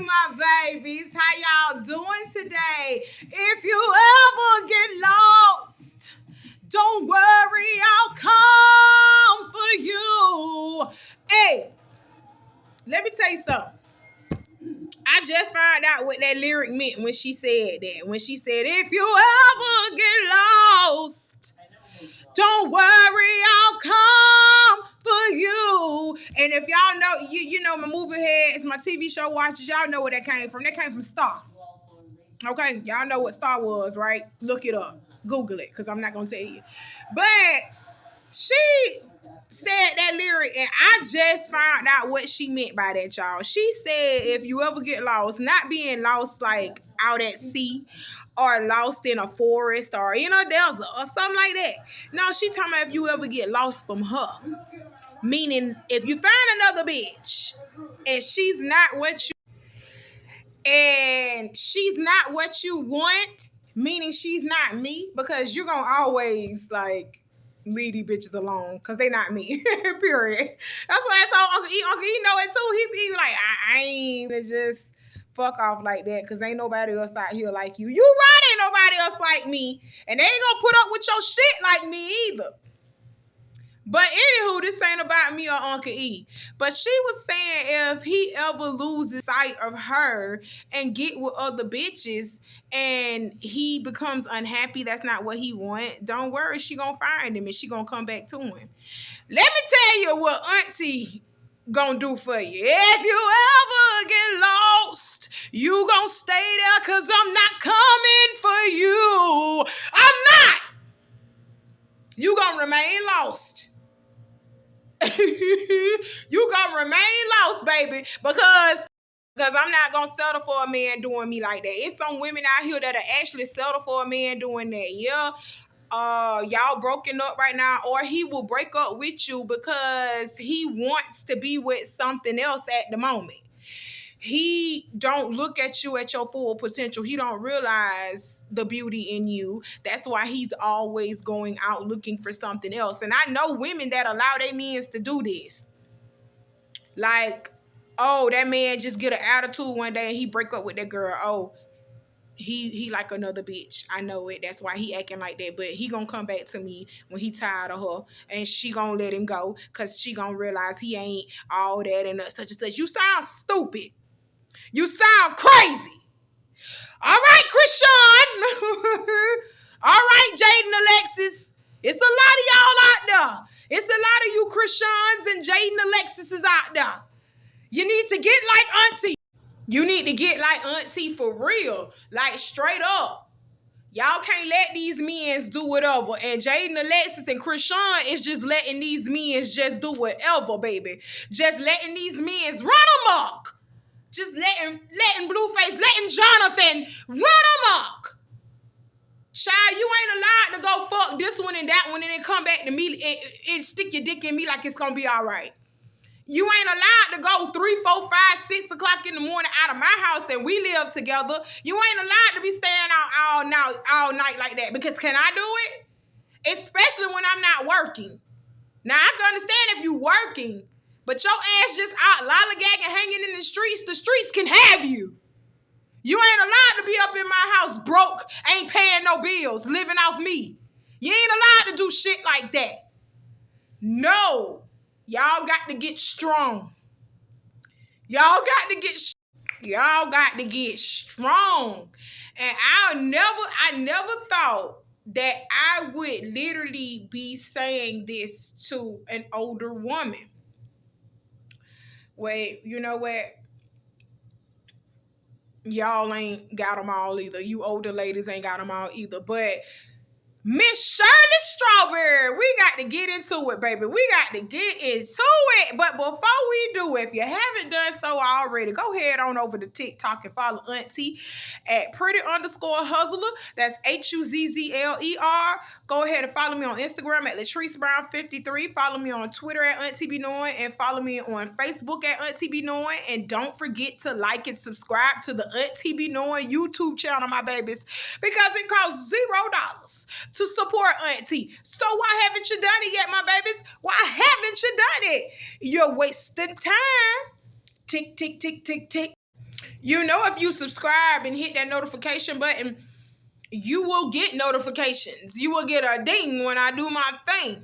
my babies. How y'all doing today? If you ever get lost, don't worry, I'll come for you. Hey, let me tell you something. I just found out what that lyric meant when she said that. When she said, if you ever get lost, don't worry, I'll come for you. And if y'all know, you know my movie heads, my TV show watchers, y'all know where that came from. That came from Star. Okay, y'all know what Star was, right? Look it up. Google it, because I'm not going to tell you. But she said that lyric, and I just found out what she meant by that, y'all. She said, if you ever get lost, not being lost like out at sea or lost in a forest or in a desert or something like that. No, she talking about if you ever get lost from her. Meaning, if you find another bitch and she's not what you want, meaning she's not me, because you're going to always, like, leave these bitches alone, because they not me, period. That's why I told Uncle E. Uncle E know it, too. He be like, I ain't just fuck off like that, because ain't nobody else out here like you. You right, ain't nobody else like me, and they ain't gonna put up with your shit like me either. But anywho, this ain't about me or Uncle E. But she was saying if he ever loses sight of her and get with other bitches and he becomes unhappy, that's not what he want, don't worry, she gonna find him and she gonna come back to him. Let me tell you what Auntie gonna do for you. If you ever get lost, you gonna stay there, because I'm not coming for you. I'm not. You gonna remain lost. You gonna remain lost, baby, because I'm not gonna settle for a man doing me like that. It's some women out here that are actually settle for a man doing that. Yeah, y'all broken up right now, or he will break up with you because he wants to be with something else at the moment. He don't look at you at your full potential. He don't realize the beauty in you. That's why he's always going out looking for something else. And I know women that allow their men to do this. Like, oh, that man just get an attitude one day and he break up with that girl. Oh, he like another bitch. I know it. That's why he acting like that. But he gonna come back to me when he tired of her, and she gonna let him go, because she gonna realize he ain't all that and such and such. You sound stupid. You sound crazy. All right, Krishan. All right, Jaden Alexis. It's a lot of y'all out there. It's a lot of you Krishans and Jaden Alexises out there. You need to get like Auntie. You need to get like Auntie for real. Like straight up. Y'all can't let these men do whatever. And Jaden Alexis and Krishan is just letting these men just do whatever, baby. Just letting these men run amok. Just letting Blueface, letting Jonathan run amok. Shy, you ain't allowed to go fuck this one and that one and then come back to me and stick your dick in me like it's gonna be all right. You ain't allowed to go 3, 4, 5, 6 o'clock in the morning out of my house and we live together. You ain't allowed to be staying out all night like that, because can I do it? Especially when I'm not working. Now, I can understand if you working, but your ass just out lollygagging, hanging in the streets can have you. You ain't allowed to be up in my house broke, ain't paying no bills, living off me. You ain't allowed to do shit like that. No. Y'all got to get strong. Y'all got to get strong. And I never thought that I would literally be saying this to an older woman. Wait, you know what? Y'all ain't got them all either. You older ladies ain't got them all either. But Miss Shirley Strawberry, we got to get into it, baby. We got to get into it. But before we do, if you haven't done so already, go ahead on over to TikTok and follow Auntie at Pretty_Huzzler. That's HUZZLER. Go ahead and follow me on Instagram at LatriceBrown53. Follow me on Twitter at Auntie Be Knowing, and follow me on Facebook at Auntie Be Knowing. And don't forget to like and subscribe to the Auntie Be Knowing YouTube channel, my babies, because it costs $0 to support Auntie. So why haven't you done it yet, my babies? Why haven't you done it? You're wasting time. Tick, tick, tick, tick, tick. You know, if you subscribe and hit that notification button, you will get notifications. You will get a ding when I do my thing.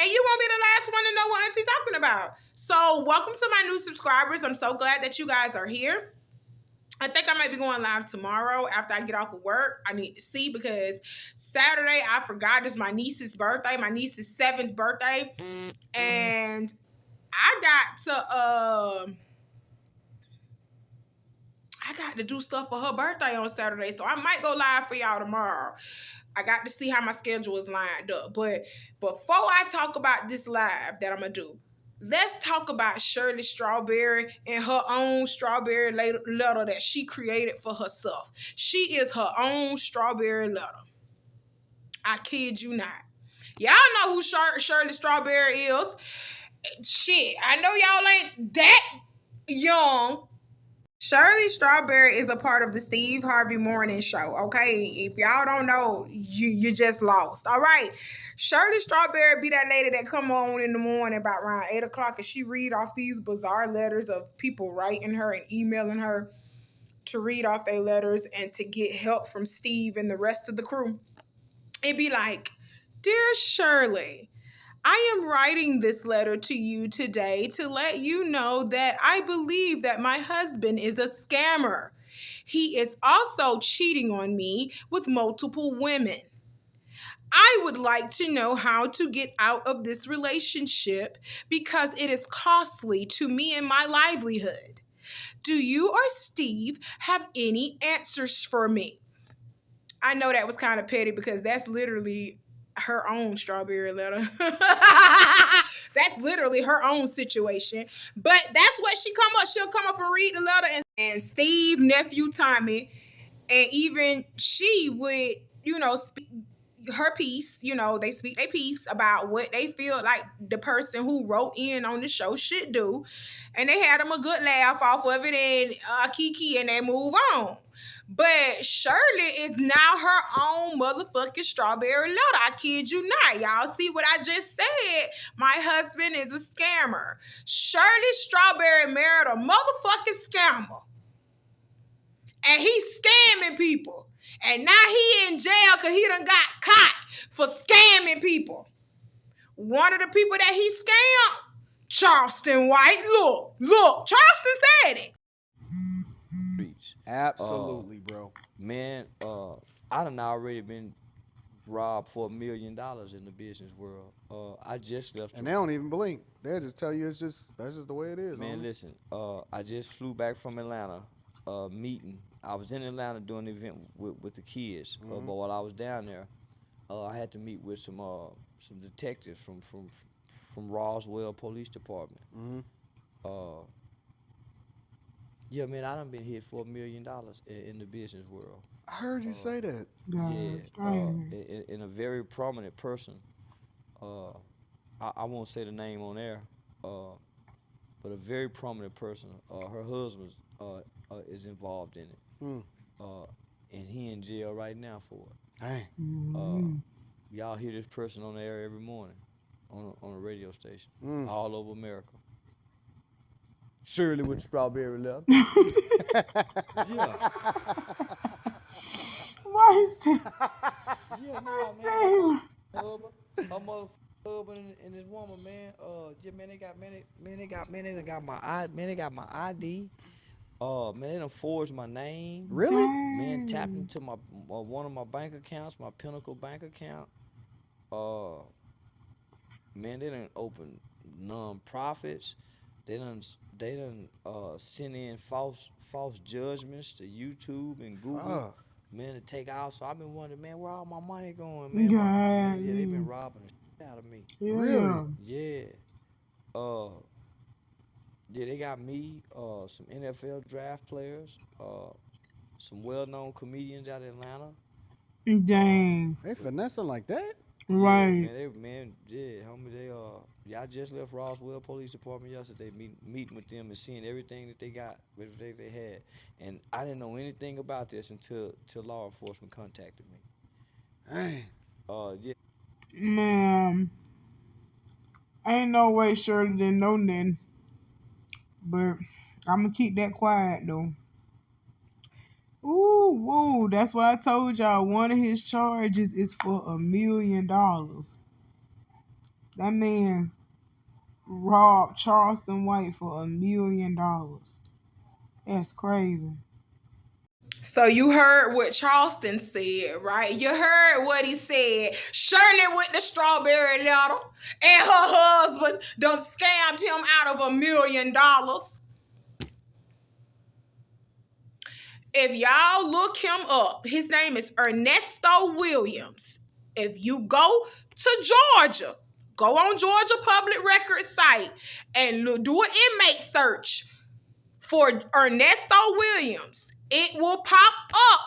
And you won't be the last one to know what Auntie's talking about. So welcome to my new subscribers. I'm so glad that you guys are here. I think I might be going live tomorrow after I get off of work. I need to see because Saturday, I forgot, it's my niece's birthday. My niece's 7th birthday. And I got to do stuff for her birthday on Saturday. So I might go live for y'all tomorrow. I got to see how my schedule is lined up. But before I talk about this live that I'm going to do, let's talk about Shirley Strawberry and her own strawberry letter that she created for herself. She is her own strawberry letter. I kid you not. Y'all know who Shirley Strawberry is. Shit, I know y'all ain't that young. Shirley Strawberry is a part of the Steve Harvey Morning Show, okay? If y'all don't know, you just lost, all right? Shirley Strawberry be that lady that come on in the morning about around 8 o'clock and she read off these bizarre letters of people writing her and emailing her to read off their letters and to get help from Steve and the rest of the crew. It'd be like, Dear Shirley, I am writing this letter to you today to let you know that I believe that my husband is a scammer. He is also cheating on me with multiple women. I would like to know how to get out of this relationship because it is costly to me and my livelihood. Do you or Steve have any answers for me? I know that was kind of petty because that's literally her own strawberry letter. That's literally her own situation. But that's what she'll come up and read the letter, and Steve, nephew Tommy, and even she would, speak her piece. They speak their piece about what they feel like the person who wrote in on the show should do. And they had them a good laugh off of it and kiki and they move on. But Shirley is now her own motherfucking strawberry letter. I kid you not. Y'all see what I just said? My husband is a scammer. Shirley Strawberry married a motherfucking scammer. And he's scamming people. And now he in jail because he done got caught for scamming people. One of the people that he scammed, Charleston White. Look, Charleston said it. Absolutely, bro. Man, I done already been robbed for $1 million in the business world. I just left. And they don't even blink. They'll just tell you that's just the way it is. Man, listen, I just flew back from Atlanta, meeting. I was in Atlanta doing an event with the kids, but while I was down there, I had to meet with some detectives from Roswell Police Department. Yeah, man, I done been hit for $1 million in the business world. I heard you say that. Yeah, and a very prominent person. I won't say the name on air, but a very prominent person. Her husband is involved in it, and he in jail right now for it. Dang. Y'all hear this person on the air every morning on a radio station all over America. Shirley with strawberry letter. Yeah. Why is Yeah, no, man. Her motherfucker husband and this woman, man. Yeah, man, they got my ID. Man, they done forged my name. Really? Man, tapped into my one of my bank accounts, my Pinnacle bank account. Man, they done opened non-profits. They done send in false judgments to YouTube and Google, man, to take out. So I've been wondering, man, where all my money going, man? Yeah, they been robbing the shit out of me. Really? Yeah. Yeah, they got me, some NFL draft players, some well-known comedians out of Atlanta. Dang. They finessing like that? Right. Yeah, homie, I just left Roswell Police Department yesterday, meeting with them and seeing everything that they got, everything they had, and I didn't know anything about this until law enforcement contacted me. Hey. Yeah. Man, ain't no way Shirley didn't know nothing, but I'm gonna keep that quiet though. Woo. That's why I told y'all one of his charges is for $1 million. That man robbed Charleston White for $1 million. That's crazy. So you heard what Charleston said, right? You heard what he said. Shirley with the strawberry letter and her husband done scammed him out of $1 million. If y'all look him up, his name is Ernesto Williams. If you go to Georgia, go on Georgia Public Records site and do an inmate search for Ernesto Williams. It will pop up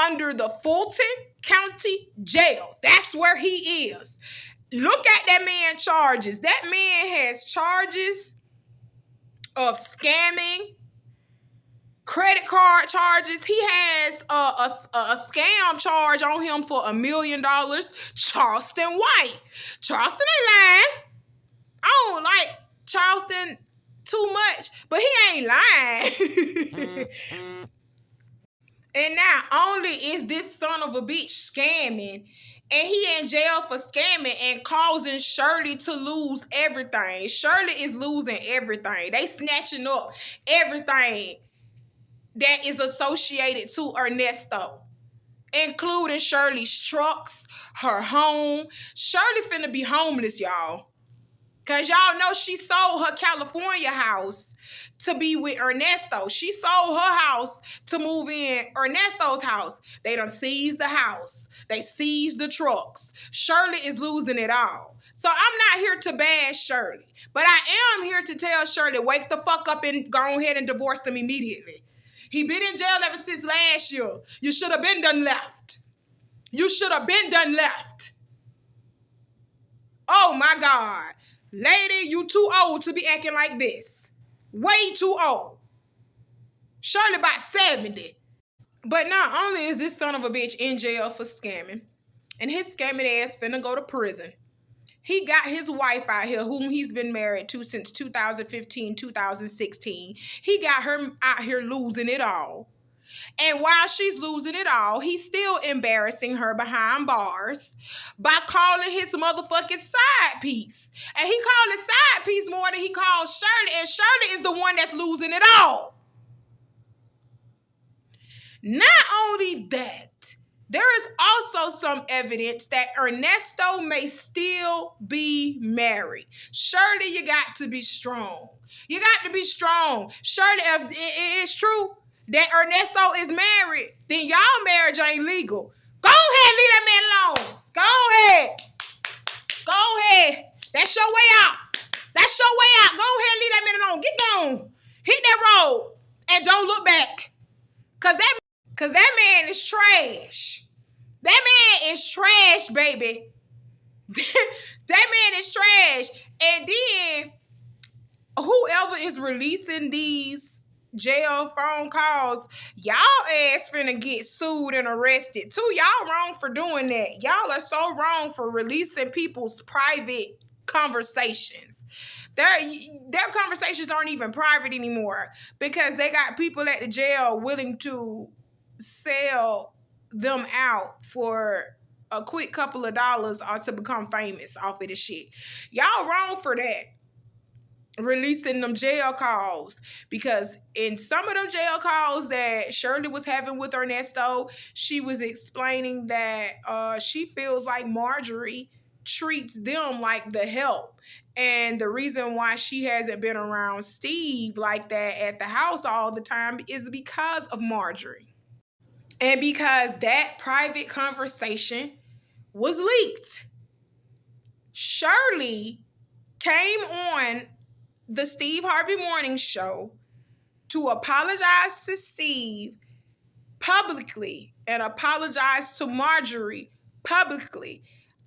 under the Fulton County Jail. That's where he is. Look at that man's charges. That man has charges of scamming, credit card charges. He has a scam charge on him for $1 million. Charleston White. Charleston ain't lying. I don't like Charleston too much, but he ain't lying. And not only is this son of a bitch scamming, and he in jail for scamming and causing Shirley to lose everything. Shirley is losing everything. They snatching up everything that is associated to Ernesto, including Shirley's trucks, her home. Shirley finna be homeless, y'all. Because y'all know she sold her California house to be with Ernesto. She sold her house to move in Ernesto's house. They done seized the house. They seized the trucks. Shirley is losing it all. So I'm not here to bash Shirley. But I am here to tell Shirley, wake the fuck up and go ahead and divorce them immediately. He been in jail ever since last year. You should have been done left. You should have been done left. Oh my God. Lady, you too old to be acting like this. Way too old. Shirley about 70. But not only is this son of a bitch in jail for scamming, and his scamming ass finna go to prison. He got his wife out here, whom he's been married to since 2015, 2016. He got her out here losing it all. And while she's losing it all, he's still embarrassing her behind bars by calling his motherfucking side piece. And he called his side piece more than he called Shirley. And Shirley is the one that's losing it all. Not only that, there is also some evidence that Ernesto may still be married. Shirley, you got to be strong. You got to be strong. Shirley, if it's true that Ernesto is married, then y'all marriage ain't legal. Go ahead, leave that man alone. Go ahead. Go ahead. That's your way out. That's your way out. Go ahead, leave that man alone. Get gone. Hit that road and don't look back. Cause that man is trash. That man is trash, baby. That man is trash. And then whoever is releasing these jail phone calls, y'all ass finna get sued and arrested too. Y'all wrong for doing that. Y'all are so wrong for releasing people's private conversations. Their conversations aren't even private anymore because they got people at the jail willing to sell them out for a quick couple of dollars or to become famous off of this shit. Y'all wrong for that. Releasing them jail calls, because in some of them jail calls that Shirley was having with Ernesto, she was explaining that she feels like Marjorie treats them like the help, and the reason why she hasn't been around Steve like that at the house all the time is because of Marjorie, and because that private conversation was leaked. Shirley came on the Steve Harvey Morning Show to apologize to Steve publicly and apologize to Marjorie publicly.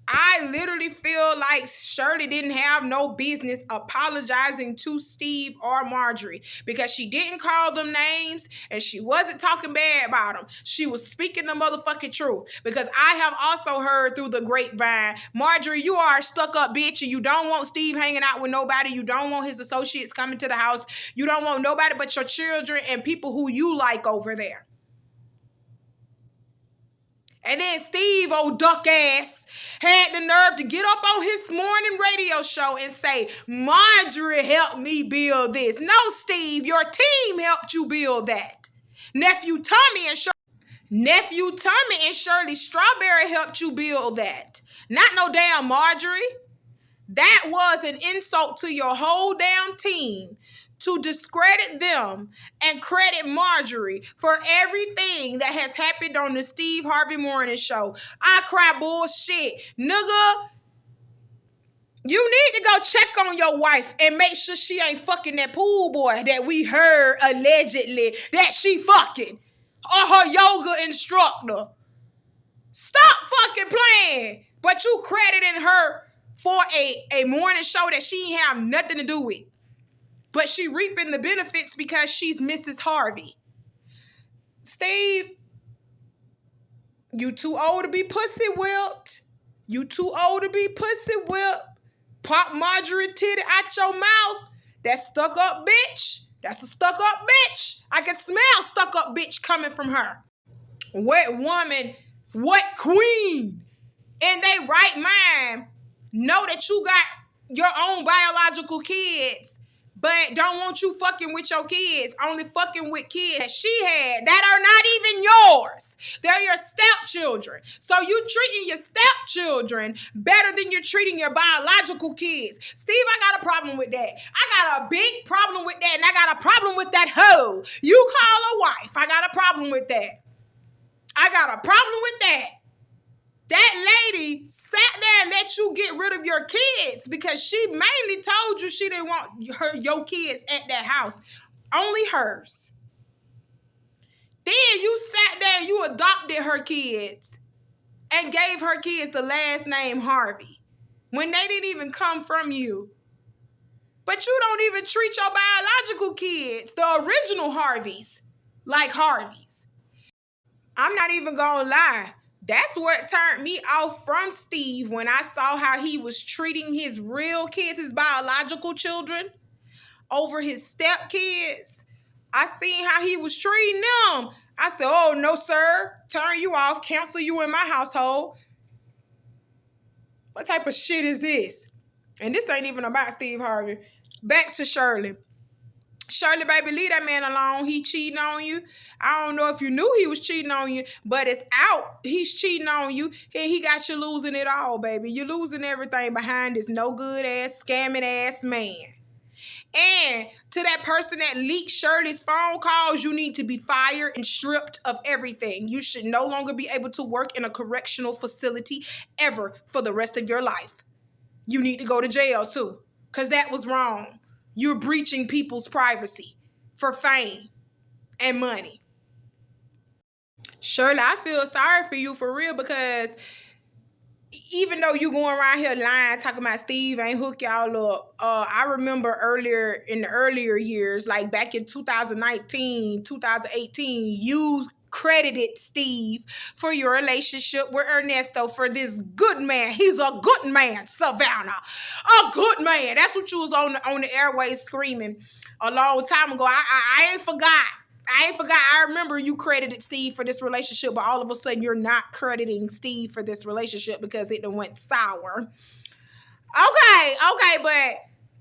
I literally feel like Shirley didn't have no business apologizing to Steve or Marjorie because she didn't call them names and she wasn't talking bad about them. She was speaking the motherfucking truth, because I have also heard through the grapevine, Marjorie, you are a stuck-up bitch and you don't want Steve hanging out with nobody. You don't want his associates coming to the house. You don't want nobody but your children and people who you like over there. And then Steve, old duck ass, had the nerve to get up on his morning radio show and say, Marjorie helped me build this. No, Steve, your team helped you build that. Nephew Tommy and Shirley Strawberry helped you build that. Not no damn Marjorie. That was an insult to your whole damn team to discredit them and credit Marjorie for everything that has happened on the Steve Harvey Morning Show. I cry bullshit. Nigga, you need to go check on your wife and make sure she ain't fucking that pool boy that we heard allegedly that she fucking, or her yoga instructor. Stop fucking playing. But you crediting her for a morning show that she ain't have nothing to do with. But she reaping the benefits because she's Mrs. Harvey. Steve, you too old to be pussy whipped. You too old to be pussy whipped. Pop Marjorie titty out your mouth. That stuck up bitch. That's a stuck up bitch. I can smell stuck up bitch coming from her. What woman, what queen in they right mind know that you got your own biological kids, but don't want you fucking with your kids, only fucking with kids that she had that are not even yours. They're your stepchildren. So you treating your stepchildren better than you're treating your biological kids. Steve, I got a problem with that. I got a big problem with that, and I got a problem with that hoe you call a wife. I got a problem with that. I got a problem with that. That lady sat there and let you get rid of your kids because she mainly told you she didn't want your kids at that house. Only hers. Then you sat there and you adopted her kids and gave her kids the last name Harvey when they didn't even come from you. But you don't even treat your biological kids, the original Harveys, like Harveys. I'm not even gonna lie. That's what turned me off from Steve when I saw how he was treating his real kids, his biological children, over his stepkids. I seen how he was treating them. I said, oh, no, sir. Turn you off. Cancel you in my household. What type of shit is this? And this ain't even about Steve Harvey. Back to Shirley. Shirley, baby, leave that man alone. He cheating on you. I don't know if you knew he was cheating on you, but it's out. He's cheating on you, and he got you losing it all, baby. You're losing everything behind this no good ass, scamming ass man. And to that person that leaked Shirley's phone calls, you need to be fired and stripped of everything. You should no longer be able to work in a correctional facility ever for the rest of your life. You need to go to jail too, because that was wrong. You're breaching people's privacy for fame and money. Shirley, I feel sorry for you for real, because even though you going around here lying, talking about Steve ain't hook y'all up, I remember in the earlier years, like back in 2019, 2018, you credited Steve for your relationship with Ernesto for this good man. He's a good man, Savannah. A good man. That's what you was on the airways screaming a long time ago. I ain't forgot. I remember you credited Steve for this relationship, but all of a sudden you're not crediting Steve for this relationship because it done went sour. Okay, but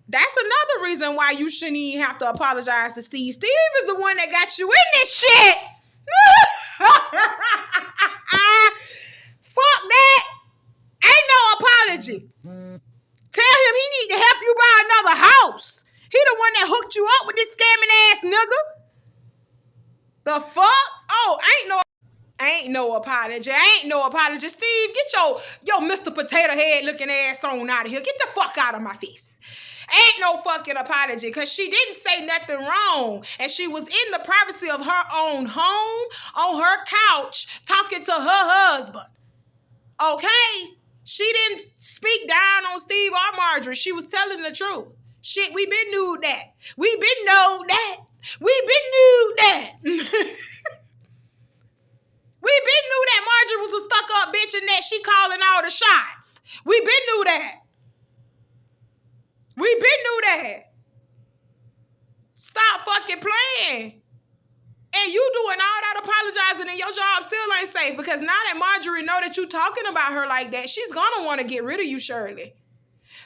that's another reason why you shouldn't even have to apologize to Steve. Steve is the one that got you in this shit. Fuck that. Ain't no apology. Tell him he need to help you buy another house. He the one that hooked you up with this scamming ass nigga. The fuck? Oh, ain't no apology. Ain't no apology. Steve, get your Mr. Potato Head looking ass on out of here. Get the fuck out of my face. Ain't no fucking apology, because she didn't say nothing wrong. And she was in the privacy of her own home, on her couch, talking to her husband. Okay? She didn't speak down on Steve or Marjorie. She was telling the truth. Shit, we been knew that. We been know that. We been knew that. We been knew that Marjorie was a stuck-up bitch and that she calling all the shots. We been knew that. We been knew that. Stop fucking playing. And you doing all that apologizing and your job still ain't safe, because now that Marjorie know that you talking about her like that, she's gonna want to get rid of you, Shirley.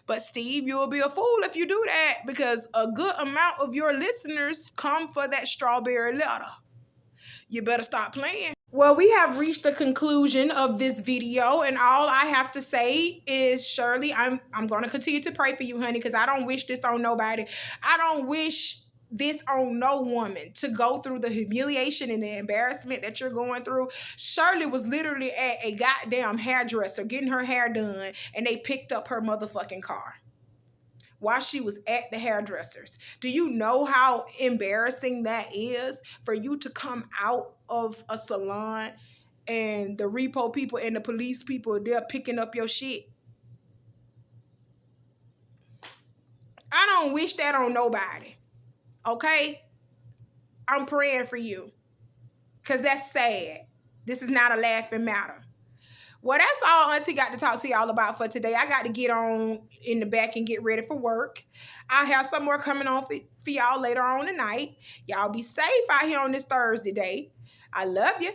But Steve, you'll be a fool if you do that, because a good amount of your listeners come for that strawberry letter. You better stop playing. Well, we have reached the conclusion of this video, and all I have to say is, Shirley, I'm going to continue to pray for you, honey, because I don't wish this on nobody. I don't wish this on no woman to go through the humiliation and the embarrassment that you're going through. Shirley was literally at a goddamn hairdresser getting her hair done, and they picked up her motherfucking car while she was at the hairdressers. Do you know how embarrassing that is for you to come out of a salon and the repo people and the police people, they're picking up your shit? I don't wish that on nobody. Okay? I'm praying for you, because that's sad. This is not a laughing matter. Well, that's all Auntie got to talk to y'all about for today. I got to get on in the back and get ready for work. I'll have some more coming on for y'all later on tonight. Y'all be safe out here on this Thursday day. I love you.